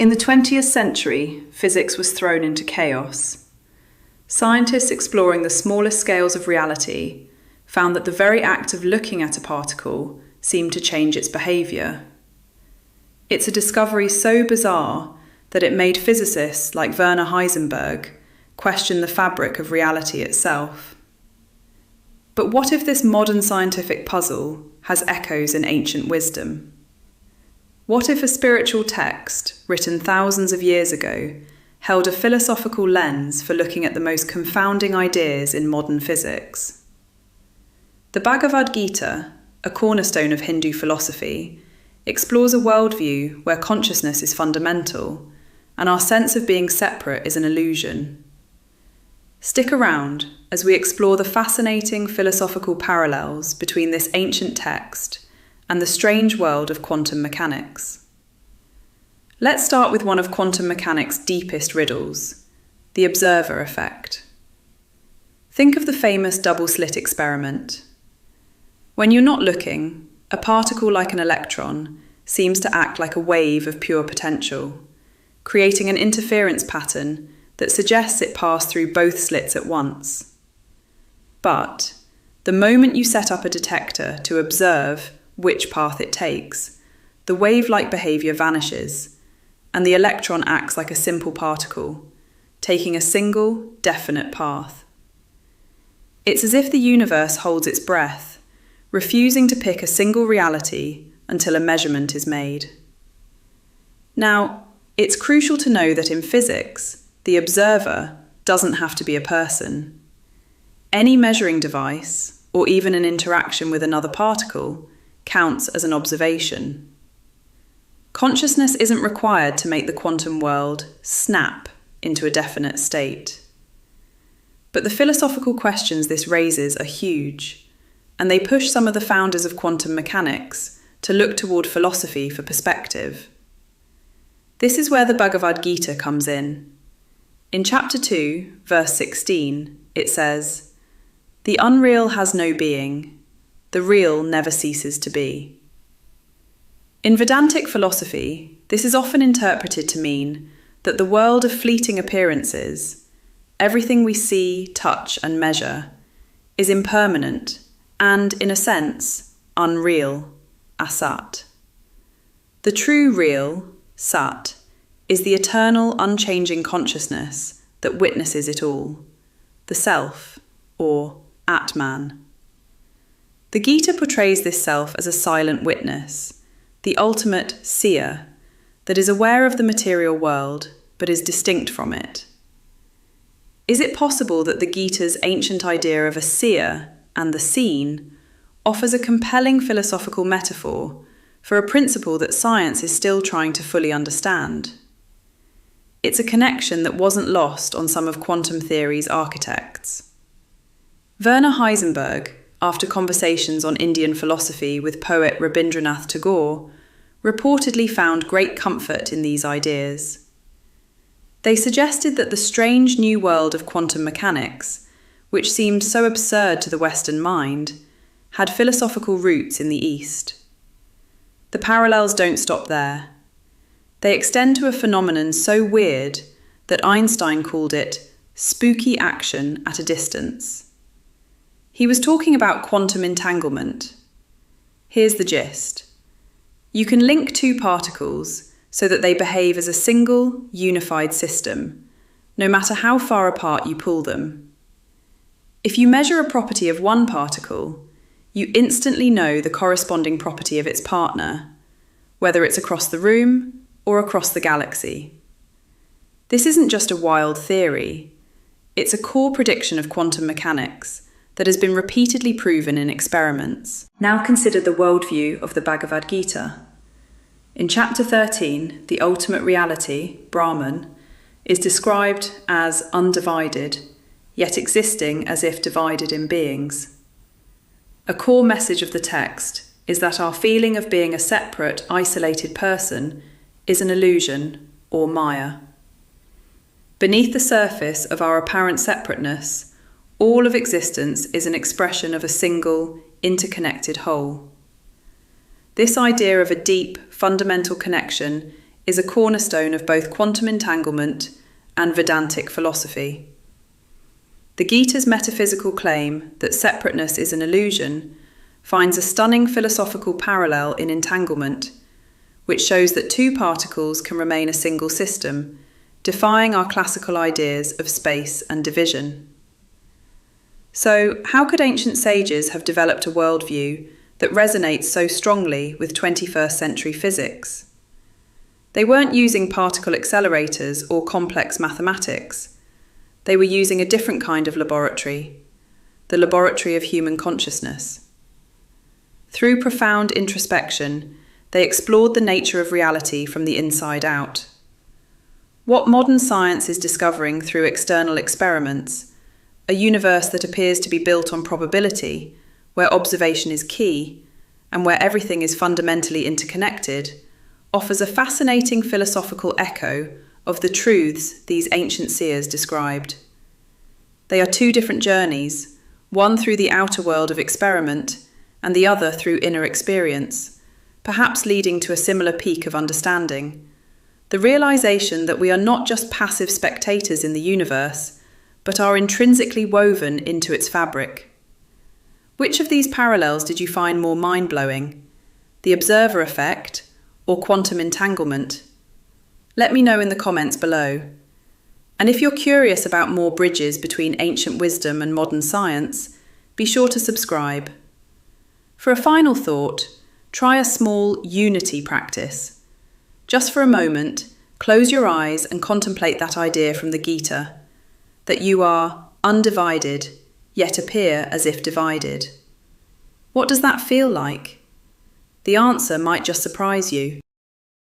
In the 20th century, physics was thrown into chaos. Scientists exploring the smallest scales of reality found that the very act of looking at a particle seemed to change its behaviour. It's a discovery so bizarre that it made physicists like Werner Heisenberg question the fabric of reality itself. But what if this modern scientific puzzle has echoes in ancient wisdom? What if a spiritual text, written thousands of years ago, held a philosophical lens for looking at the most confounding ideas in modern physics? The Bhagavad Gita, a cornerstone of Hindu philosophy, explores a worldview where consciousness is fundamental and our sense of being separate is an illusion. Stick around as we explore the fascinating philosophical parallels between this ancient text and the strange world of quantum mechanics. Let's start with one of quantum mechanics' deepest riddles, the observer effect. Think of the famous double-slit experiment. When you're not looking, a particle like an electron seems to act like a wave of pure potential, creating an interference pattern that suggests it passed through both slits at once. But the moment you set up a detector to observe which path it takes, the wave-like behaviour vanishes, and the electron acts like a simple particle, taking a single, definite path. It's as if the universe holds its breath, refusing to pick a single reality until a measurement is made. Now, it's crucial to know that in physics, the observer doesn't have to be a person. Any measuring device, or even an interaction with another particle, counts as an observation. Consciousness isn't required to make the quantum world snap into a definite state. But the philosophical questions this raises are huge, and they push some of the founders of quantum mechanics to look toward philosophy for perspective. This is where the Bhagavad Gita comes in. In chapter 2, verse 16, it says, "The unreal has no being. The real never ceases to be." In Vedantic philosophy, this is often interpreted to mean that the world of fleeting appearances, everything we see, touch, and measure, is impermanent and, in a sense, unreal, asat. The true real, sat, is the eternal, unchanging consciousness that witnesses it all, the self, or Atman. The Gita portrays this self as a silent witness, the ultimate seer, that is aware of the material world but is distinct from it. Is it possible that the Gita's ancient idea of a seer and the seen offers a compelling philosophical metaphor for a principle that science is still trying to fully understand? It's a connection that wasn't lost on some of quantum theory's architects. Werner Heisenberg, after conversations on Indian philosophy with poet Rabindranath Tagore, reportedly found great comfort in these ideas. They suggested that the strange new world of quantum mechanics, which seemed so absurd to the Western mind, had philosophical roots in the East. The parallels don't stop there. They extend to a phenomenon so weird that Einstein called it spooky action at a distance. He was talking about quantum entanglement. Here's the gist. You can link two particles so that they behave as a single, unified system, no matter how far apart you pull them. If you measure a property of one particle, you instantly know the corresponding property of its partner, whether it's across the room or across the galaxy. This isn't just a wild theory. It's a core prediction of quantum mechanics that has been repeatedly proven in experiments. Now consider the worldview of the Bhagavad Gita. In chapter 13, the ultimate reality, Brahman, is described as undivided, yet existing as if divided in beings. A core message of the text is that our feeling of being a separate, isolated person is an illusion, or Maya. Beneath the surface of our apparent separateness, all of existence is an expression of a single, interconnected whole. This idea of a deep, fundamental connection is a cornerstone of both quantum entanglement and Vedantic philosophy. The Gita's metaphysical claim that separateness is an illusion finds a stunning philosophical parallel in entanglement, which shows that two particles can remain a single system, defying our classical ideas of space and division. So, how could ancient sages have developed a worldview that resonates so strongly with 21st century physics? They weren't using particle accelerators or complex mathematics. They were using a different kind of laboratory, the laboratory of human consciousness. Through profound introspection, they explored the nature of reality from the inside out. What modern science is discovering through external experiments, a universe that appears to be built on probability, where observation is key, and where everything is fundamentally interconnected, offers a fascinating philosophical echo of the truths these ancient seers described. They are two different journeys, one through the outer world of experiment and the other through inner experience, perhaps leading to a similar peak of understanding. The realization that we are not just passive spectators in the universe, but are intrinsically woven into its fabric. Which of these parallels did you find more mind-blowing? The observer effect or quantum entanglement? Let me know in the comments below. And if you're curious about more bridges between ancient wisdom and modern science, be sure to subscribe. For a final thought, try a small unity practice. Just for a moment, close your eyes and contemplate that idea from the Gita, that you are undivided, yet appear as if divided. What does that feel like? The answer might just surprise you.